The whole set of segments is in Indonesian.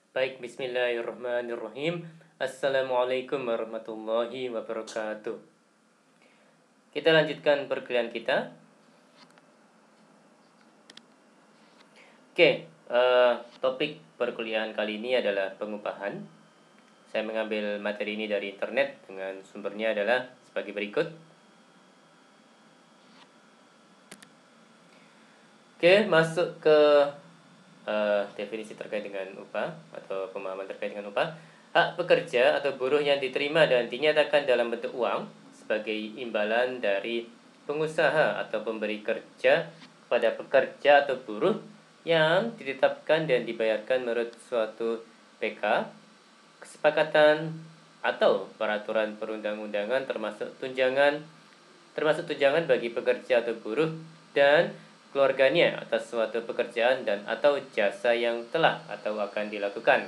Baik, bismillahirrahmanirrahim. Assalamualaikum warahmatullahi wabarakatuh. Kita lanjutkan perkuliahan kita. Oke, topik perkuliahan kali ini adalah pengupahan. Saya mengambil materi ini dari internet dengan sumbernya adalah sebagai berikut. Oke, masuk ke definisi terkait dengan upah atau pemahaman terkait dengan upah. Hak pekerja atau buruh yang diterima dan dinyatakan dalam bentuk uang sebagai imbalan dari pengusaha atau pemberi kerja kepada pekerja atau buruh yang ditetapkan dan dibayarkan menurut suatu PK, kesepakatan atau peraturan perundang-undangan termasuk tunjangan bagi pekerja atau buruh dan keluarganya atas suatu pekerjaan dan atau jasa yang telah atau akan dilakukan.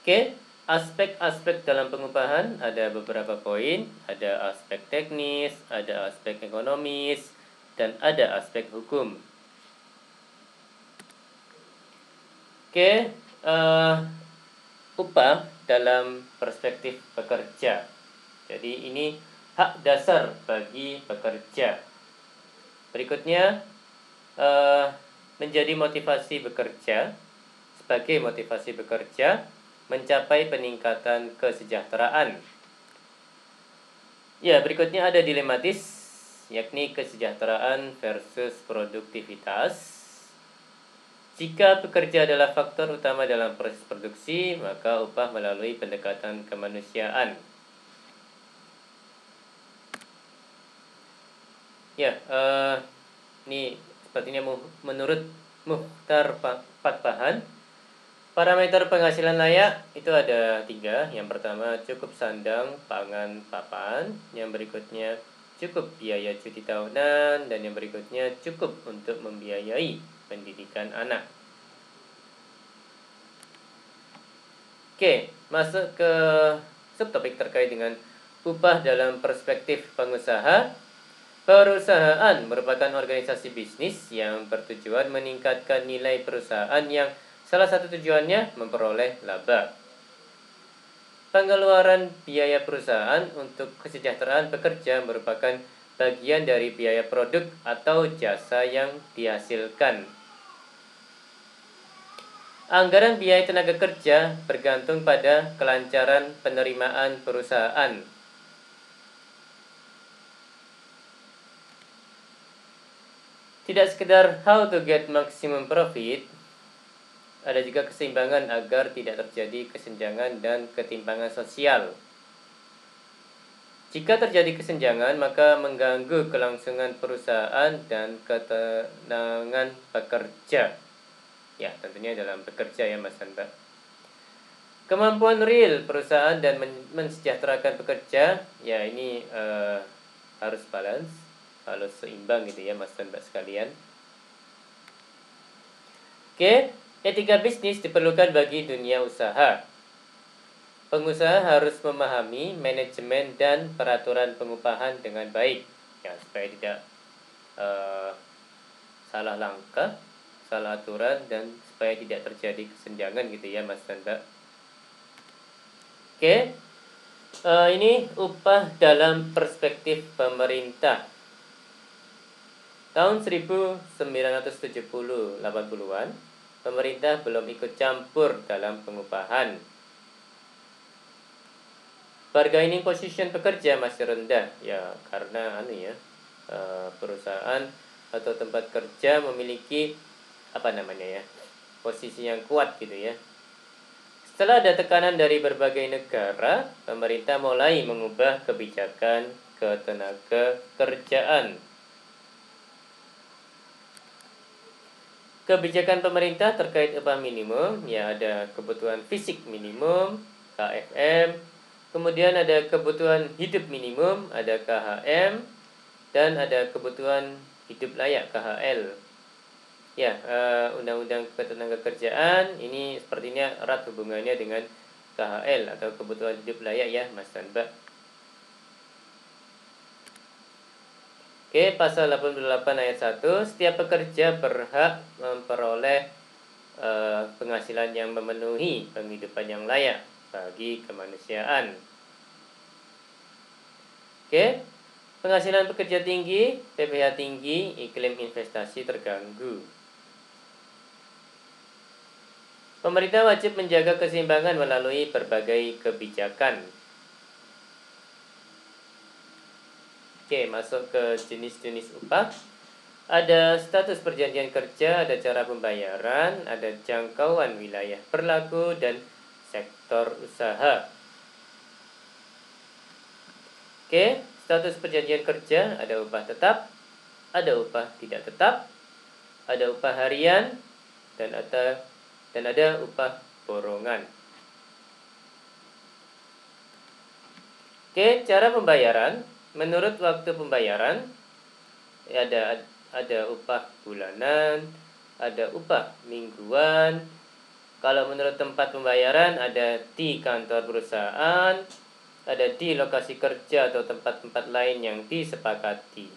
Oke, aspek-aspek dalam pengupahan ada beberapa poin, ada aspek teknis, ada aspek ekonomis, dan ada aspek hukum. Oke, upah dalam perspektif pekerja. Jadi ini hak dasar bagi pekerja. Berikutnya menjadi motivasi bekerja. Sebagai motivasi bekerja mencapai peningkatan kesejahteraan. Ya, berikutnya ada dilematis, yakni kesejahteraan versus produktivitas. Jika pekerja adalah faktor utama dalam proses produksi, maka upah melalui pendekatan kemanusiaan. Ya, ini sepertinya menurut Mukhtar Patpahan, parameter penghasilan layak itu ada 3. Yang pertama cukup sandang, pangan, papan. Yang berikutnya cukup biaya cuti tahunan. Dan yang berikutnya cukup untuk membiayai pendidikan anak. Oke, masuk ke subtopik terkait dengan upah dalam perspektif pengusaha. Perusahaan merupakan organisasi bisnis yang bertujuan meningkatkan nilai perusahaan yang salah satu tujuannya memperoleh laba. Pengeluaran biaya perusahaan untuk kesejahteraan pekerja merupakan bagian dari biaya produk atau jasa yang dihasilkan. Anggaran biaya tenaga kerja bergantung pada kelancaran penerimaan perusahaan. Tidak sekedar how to get maximum profit, ada juga keseimbangan agar tidak terjadi kesenjangan dan ketimpangan sosial. Jika terjadi kesenjangan, maka mengganggu kelangsungan perusahaan dan ketenangan pekerja. Ya, tentunya dalam bekerja ya Mas Mbak. Kemampuan real perusahaan dan mensejahterakan pekerja, ya ini harus balance, harus seimbang gitu ya Mas dan Mbak sekalian. Oke, etika bisnis diperlukan bagi dunia usaha. Pengusaha harus memahami manajemen dan peraturan pengupahan dengan baik, ya supaya tidak salah langkah, salah aturan, dan supaya tidak terjadi kesenjangan gitu ya Mas dan Mbak. Oke, ini upah dalam perspektif pemerintah. Tahun 1970-80-an, pemerintah belum ikut campur dalam pengupahan. Bargaining position pekerja masih rendah, ya karena perusahaan atau tempat kerja memiliki posisi yang kuat gitu ya. Setelah ada tekanan dari berbagai negara, pemerintah mulai mengubah kebijakan ketenaga kerjaan. Kebijakan pemerintah terkait upah minimum, ya ada kebutuhan fisik minimum, KFM, kemudian ada kebutuhan hidup minimum, ada KHM, dan ada kebutuhan hidup layak KHL. Ya, Undang-Undang Ketenagakerjaan ini sepertinya erat hubungannya dengan KHL atau kebutuhan hidup layak ya Mas dan Mbak. Oke, pasal 88 ayat 1, setiap pekerja berhak memperoleh penghasilan yang memenuhi penghidupan yang layak bagi kemanusiaan. Oke, penghasilan pekerja tinggi, PPh tinggi, iklim investasi terganggu. Pemerintah wajib menjaga keseimbangan melalui berbagai kebijakan. Oke, masuk ke jenis-jenis upah. Ada status perjanjian kerja, ada cara pembayaran, ada jangkauan wilayah berlaku, dan sektor usaha. Oke, status perjanjian kerja, ada upah tetap, ada upah tidak tetap, ada upah harian, dan ada upah borongan. Oke, cara pembayaran. Menurut waktu pembayaran, ada upah bulanan, ada upah mingguan. Kalau menurut tempat pembayaran, ada di kantor perusahaan, ada di lokasi kerja atau tempat-tempat lain yang disepakati.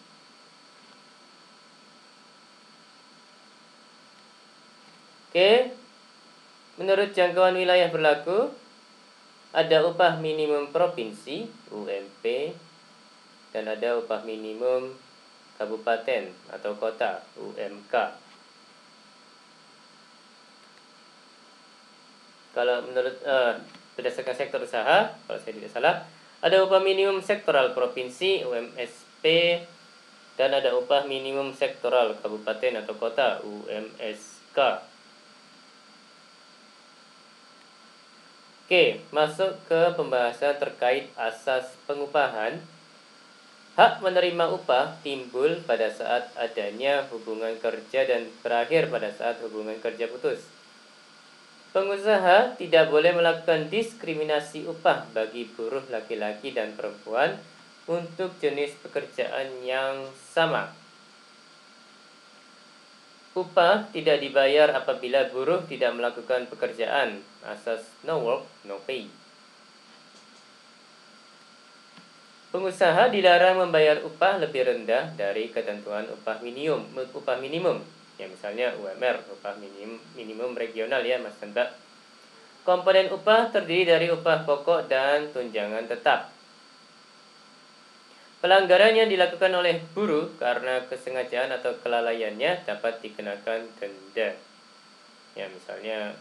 Oke, menurut jangkauan wilayah berlaku, ada upah minimum provinsi (UMP) dan ada upah minimum kabupaten atau kota (UMK). Kalau menurut berdasarkan sektor usaha, kalau saya tidak salah, ada upah minimum sektoral provinsi (UMSP) dan ada upah minimum sektoral kabupaten atau kota (UMSK). Oke, masuk ke pembahasan terkait asas pengupahan. Hak menerima upah timbul pada saat adanya hubungan kerja dan berakhir pada saat hubungan kerja putus. Pengusaha tidak boleh melakukan diskriminasi upah bagi buruh laki-laki dan perempuan untuk jenis pekerjaan yang sama. Upah tidak dibayar apabila buruh tidak melakukan pekerjaan. Asas no work, no pay. Pengusaha dilarang membayar upah lebih rendah dari ketentuan upah minimum. Ya, misalnya UMR, upah minimum regional ya, Mas dan Mbak. Komponen upah terdiri dari upah pokok dan tunjangan tetap. Pelanggaran yang dilakukan oleh buruh karena kesengajaan atau kelalaiannya dapat dikenakan denda. Ya, misalnya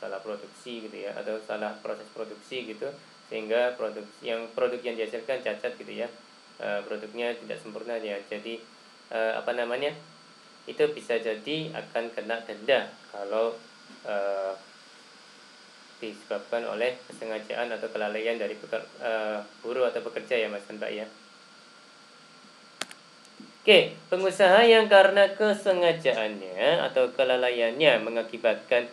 salah produksi gitu ya, atau salah proses produksi gitu, sehingga produk yang dihasilkan cacat gitu ya, produknya tidak sempurna ya. Jadi itu bisa jadi akan kena denda kalau disebabkan oleh kesengajaan atau kelalaian dari buruh atau pekerja ya, Mas dan Mbak ya. Oke, pengusaha yang karena kesengajaannya atau kelalaiannya mengakibatkan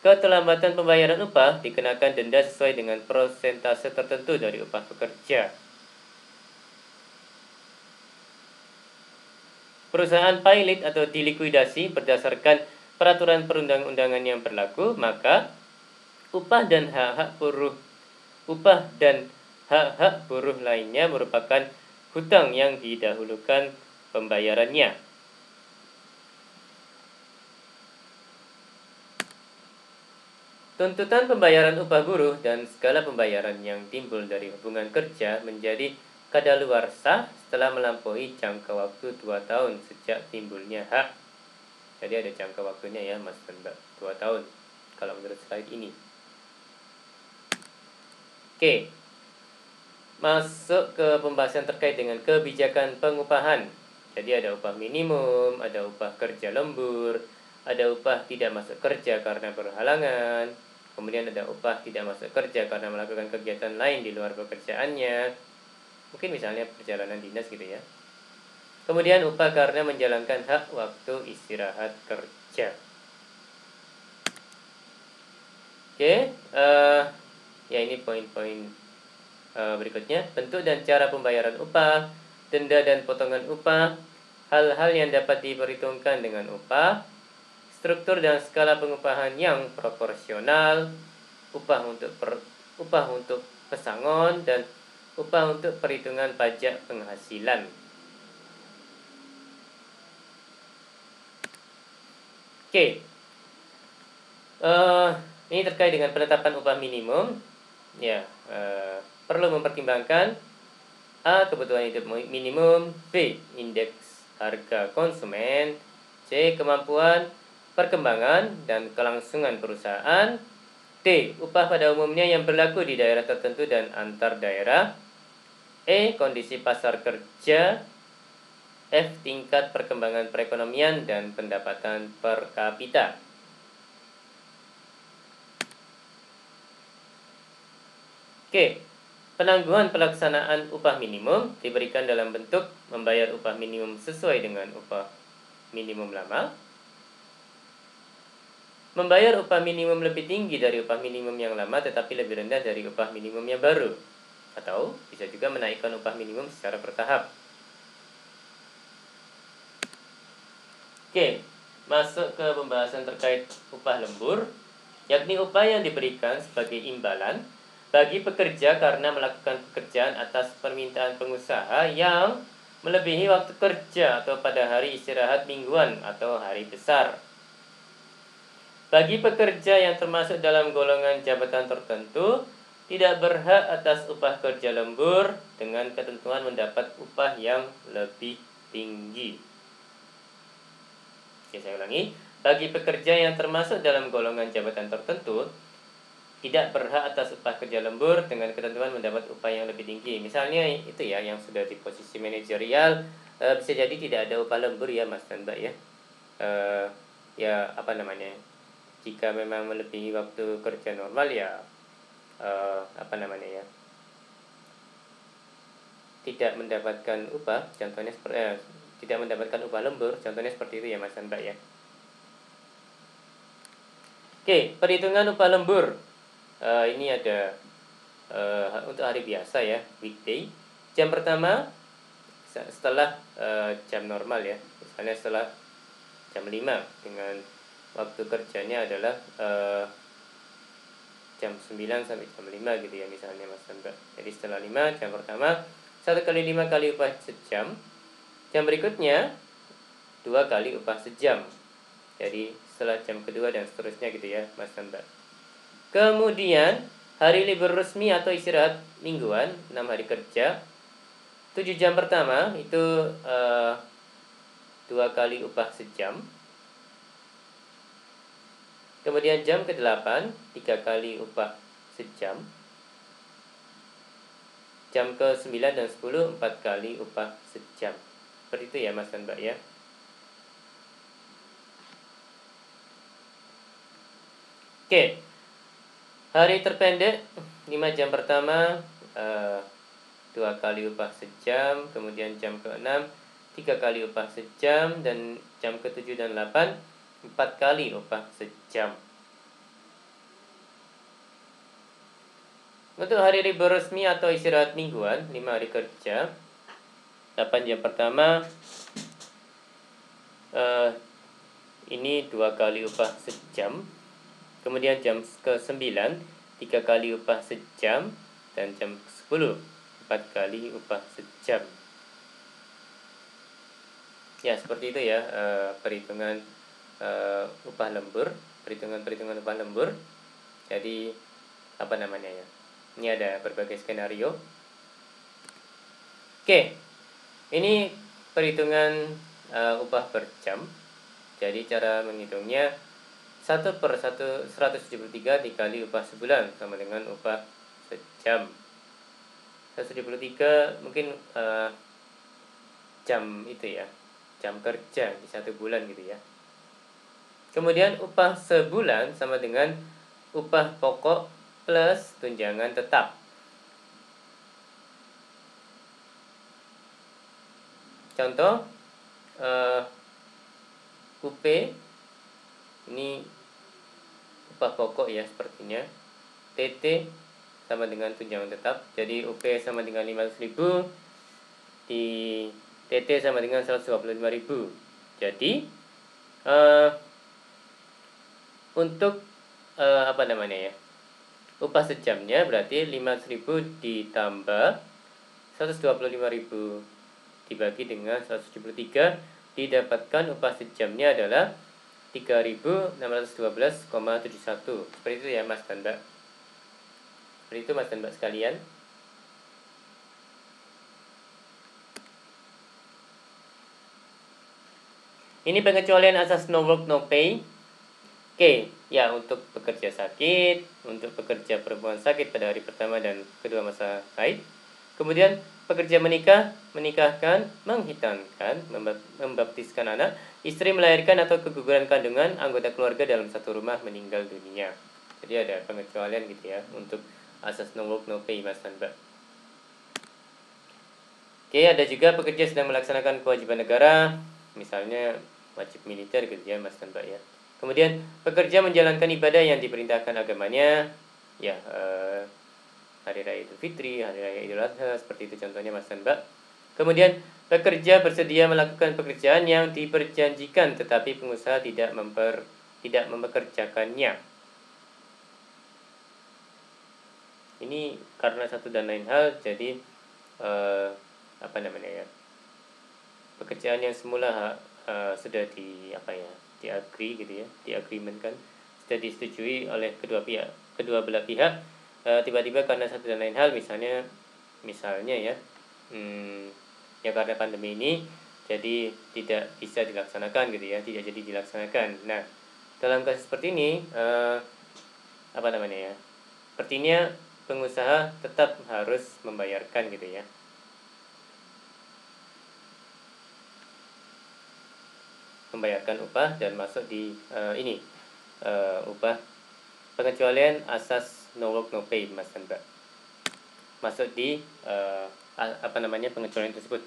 keterlambatan pembayaran upah dikenakan denda sesuai dengan persentase tertentu dari upah pekerja. Perusahaan pilot atau dilikuidasi berdasarkan peraturan perundang-undangan yang berlaku, maka upah dan hak-hak buruh lainnya merupakan hutang yang didahulukan pembayarannya. Tuntutan pembayaran upah buruh dan segala pembayaran yang timbul dari hubungan kerja menjadi kadaluarsa setelah melampaui jangka waktu 2 tahun sejak timbulnya hak. Jadi ada jangka waktunya ya, Mas dan Mbak, 2 tahun kalau menurut slide ini. Oke, masuk ke pembahasan terkait dengan kebijakan pengupahan. Jadi ada upah minimum, ada upah kerja lembur, ada upah tidak masuk kerja karena berhalangan, kemudian ada upah tidak masuk kerja karena melakukan kegiatan lain di luar pekerjaannya, mungkin misalnya perjalanan dinas gitu ya. Kemudian upah karena menjalankan hak waktu istirahat kerja. Oke, ya ini poin-poin berikutnya. Bentuk dan cara pembayaran upah, denda dan potongan upah, hal-hal yang dapat diperhitungkan dengan upah, struktur dan skala pengupahan yang proporsional, upah untuk pesangon, dan upah untuk perhitungan pajak penghasilan. Oke. Ini terkait dengan penetapan upah minimum. Ya, perlu mempertimbangkan A. Kebutuhan hidup minimum, B. Indeks harga konsumen, C. Kemampuan perkembangan dan kelangsungan perusahaan, D. Upah pada umumnya yang berlaku di daerah tertentu dan antar daerah, E. Kondisi pasar kerja, F. Tingkat perkembangan perekonomian dan pendapatan per kapita. Oke, penangguhan pelaksanaan upah minimum diberikan dalam bentuk membayar upah minimum sesuai dengan upah minimum lama, membayar upah minimum lebih tinggi dari upah minimum yang lama tetapi lebih rendah dari upah minimum yang baru, atau bisa juga menaikkan upah minimum secara bertahap. Oke, masuk ke pembahasan terkait upah lembur, yakni upah yang diberikan sebagai imbalan bagi pekerja karena melakukan pekerjaan atas permintaan pengusaha yang melebihi waktu kerja atau pada hari istirahat mingguan atau hari besar. Bagi pekerja yang termasuk dalam golongan jabatan tertentu, tidak berhak atas upah kerja lembur dengan ketentuan mendapat upah yang lebih tinggi. Oke, saya ulangi. Bagi pekerja yang termasuk dalam golongan jabatan tertentu, tidak berhak atas upah kerja lembur dengan ketentuan mendapat upah yang lebih tinggi. Misalnya itu ya, yang sudah di posisi manajerial, bisa jadi tidak ada upah lembur ya Mas dan Mbak ya. Ya apa namanya? Jika memang melebihi waktu kerja normal ya apa namanya ya? Tidak mendapatkan upah, contohnya seperti tidak mendapatkan upah lembur, contohnya seperti itu ya Mas dan Mbak ya. Oke, perhitungan upah lembur. Ini ada untuk hari biasa ya, weekday. Jam pertama setelah jam normal ya, misalnya setelah jam 5 dengan waktu kerjanya adalah jam 9 sampai jam 5 gitu ya misalnya Mas Mbak. Jadi setelah 5 jam pertama 1 kali 5 kali upah sejam. Jam berikutnya 2 kali upah sejam. Jadi setelah jam kedua dan seterusnya gitu ya Mas Mbak. Kemudian hari libur resmi atau istirahat mingguan 6 hari kerja 7 jam pertama itu 2 kali upah sejam. Kemudian jam ke-8 3 kali upah sejam. Jam ke-9 dan 10 4 kali upah sejam. Seperti itu ya Mas dan Mbak ya. Oke. Hari terpendek 5 jam pertama 2 kali upah sejam, kemudian jam ke-6 3 kali upah sejam, dan jam ke-7 dan 8 4 kali upah sejam. Untuk hari libur resmi atau istirahat mingguan 5 hari kerja 8 jam pertama ini 2 kali upah sejam. Kemudian jam ke-9 3 kali upah sejam, dan jam ke-10 4 kali upah sejam. Ya, seperti itu ya perhitungan upah lembur, perhitungan upah lembur. Jadi apa namanya ya? Ini ada berbagai skenario. Oke. Ini perhitungan upah per jam. Jadi cara menghitungnya 1/173 dikali upah sebulan sama dengan upah sejam. 173 mungkin jam itu ya, jam kerja di 1 bulan gitu ya. Kemudian upah sebulan sama dengan upah pokok plus tunjangan tetap. Contoh UP ini upah pokok ya sepertinya. TT sama dengan tunjangan tetap. Jadi UP sama dengan 500.000, di TT sama dengan 125.000. Jadi untuk apa namanya ya? Upah sejamnya berarti 500.000 ditambah 125.000 dibagi dengan 173, didapatkan upah sejamnya adalah 3.612,71. Seperti itu ya Mas dan Mbak. Seperti itu Mas dan Mbak sekalian. Ini pengecualian asas no work no pay. Oke, ya untuk pekerja sakit, untuk pekerja perempuan sakit pada hari pertama dan kedua masa haid. Kemudian pekerja menikah, menikahkan, menghitankan, membaptiskan anak, istri melahirkan atau keguguran kandungan, anggota keluarga dalam satu rumah meninggal dunia. Jadi ada pengecualian gitu ya untuk asas no work no pay Mas dan Mbak. Oke, ada juga pekerja sedang melaksanakan kewajiban negara, misalnya wajib militer gitu ya Mas dan Mbak ya. Kemudian pekerja menjalankan ibadah yang diperintahkan agamanya, ya hari raya Idul Fitri, hari raya Idul Adha, seperti itu contohnya Mas dan Mbak. Kemudian pekerja bersedia melakukan pekerjaan yang diperjanjikan tetapi pengusaha tidak mempekerjakannya. Ini karena satu dan lain hal, jadi pekerjaan yang semula sudah di agree gitu ya, di agreement kan, sudah disetujui oleh kedua belah pihak, tiba-tiba karena satu dan lain hal, misalnya ya ya karena pandemi ini jadi tidak bisa dilaksanakan gitu ya, tidak jadi dilaksanakan. Nah, dalam kasus seperti ini sepertinya pengusaha tetap harus membayarkan gitu ya. Membayarkan upah dan masuk di upah pengecualian asas no work no pay Mas dan Mbak. Masuk di pengecualian tersebut.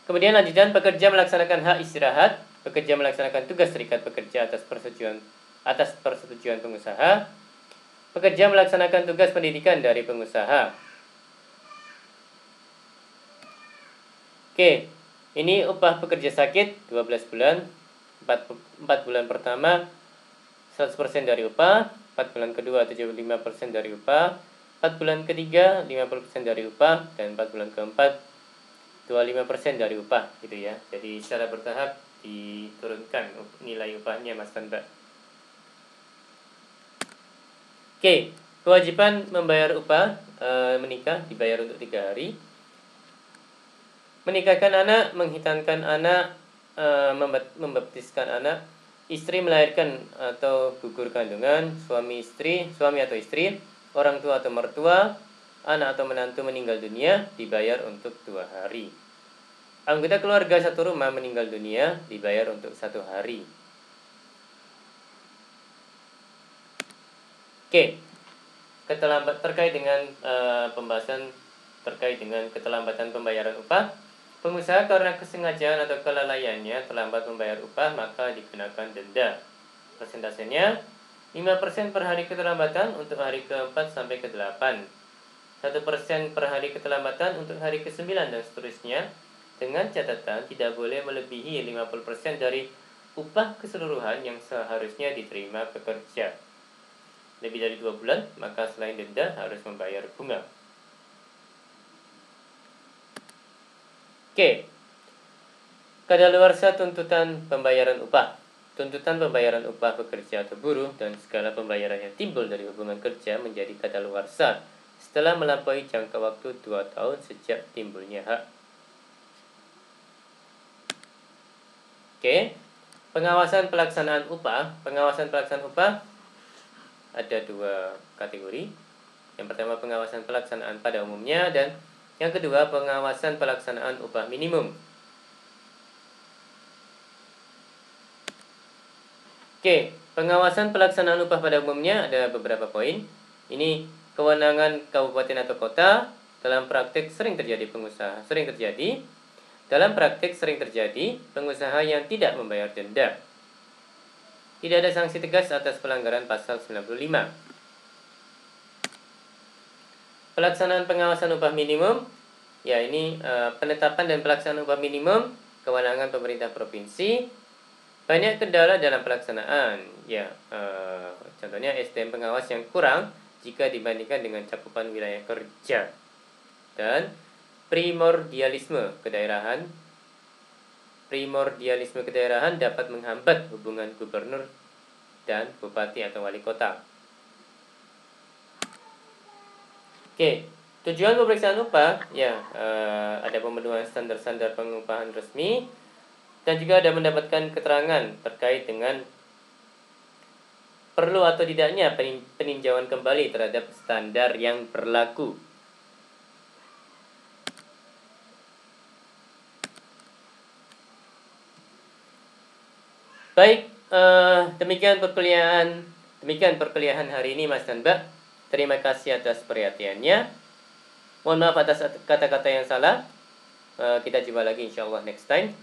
Kemudian lanjutan, pekerja melaksanakan hak istirahat, pekerja melaksanakan tugas serikat pekerja atas persetujuan pengusaha, pekerja melaksanakan tugas pendidikan dari pengusaha. Oke, ini upah pekerja sakit 12 bulan, 4 bulan pertama 100% dari upah, 4 bulan kedua 75% dari upah, 4 bulan ketiga 50% dari upah, dan 4 bulan keempat 25% dari upah gitu ya. Jadi secara bertahap diturunkan nilai upahnya Mas dan Mbak. Oke, kewajiban membayar upah menikah dibayar untuk 3 hari. Menikahkan anak, menghitankan anak, membaptiskan anak, istri melahirkan atau gugur kandungan, suami atau istri, orang tua atau mertua, anak atau menantu meninggal dunia, dibayar untuk 2 hari. Anggota keluarga satu rumah meninggal dunia, dibayar untuk 1 hari. Oke, terkait dengan pembahasan terkait dengan keterlambatan pembayaran upah. Pengusaha karena kesengajaan atau kelalaiannya terlambat membayar upah, maka dikenakan denda. Persentasenya 5% per hari keterlambatan untuk hari ke-4 sampai ke-8, 1% per hari keterlambatan untuk hari ke-9 dan seterusnya, dengan catatan tidak boleh melebihi 50% dari upah keseluruhan yang seharusnya diterima pekerja. Lebih dari 2 bulan, maka selain denda harus membayar bunga. Oke, kadaluarsa tuntutan pembayaran upah. Tuntutan pembayaran upah pekerja atau buruh dan segala pembayaran yang timbul dari hubungan kerja menjadi kadaluarsa setelah melampaui jangka waktu 2 tahun sejak timbulnya hak. Oke, pengawasan pelaksanaan upah. Pengawasan pelaksanaan upah ada 2 kategori. Yang pertama, pengawasan pelaksanaan pada umumnya, dan yang kedua, pengawasan pelaksanaan upah minimum. Oke, pengawasan pelaksanaan upah pada umumnya ada beberapa poin. Ini kewenangan kabupaten atau kota. Dalam praktik sering terjadi pengusaha yang tidak membayar denda. Tidak ada sanksi tegas atas pelanggaran pasal 95. Pelaksanaan pengawasan upah minimum, ya ini penetapan dan pelaksanaan upah minimum kewenangan pemerintah provinsi. Banyak kendala dalam pelaksanaan, ya contohnya SDM pengawas yang kurang jika dibandingkan dengan cakupan wilayah kerja, dan primordialisme kedaerahan primordialisme kedaerahan dapat menghambat hubungan gubernur dan bupati atau wali kota. Oke, tujuan pemeriksaan upah ya ada pemenuhan standar-standar pengupahan resmi dan juga ada mendapatkan keterangan terkait dengan perlu atau tidaknya peninjauan kembali terhadap standar yang berlaku. Baik, demikian perkuliahan hari ini Mas dan Mbak. Terima kasih atas perhatiannya. Mohon maaf atas kata-kata yang salah. Kita jumpa lagi insyaallah next time.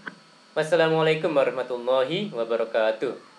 Wassalamualaikum warahmatullahi wabarakatuh.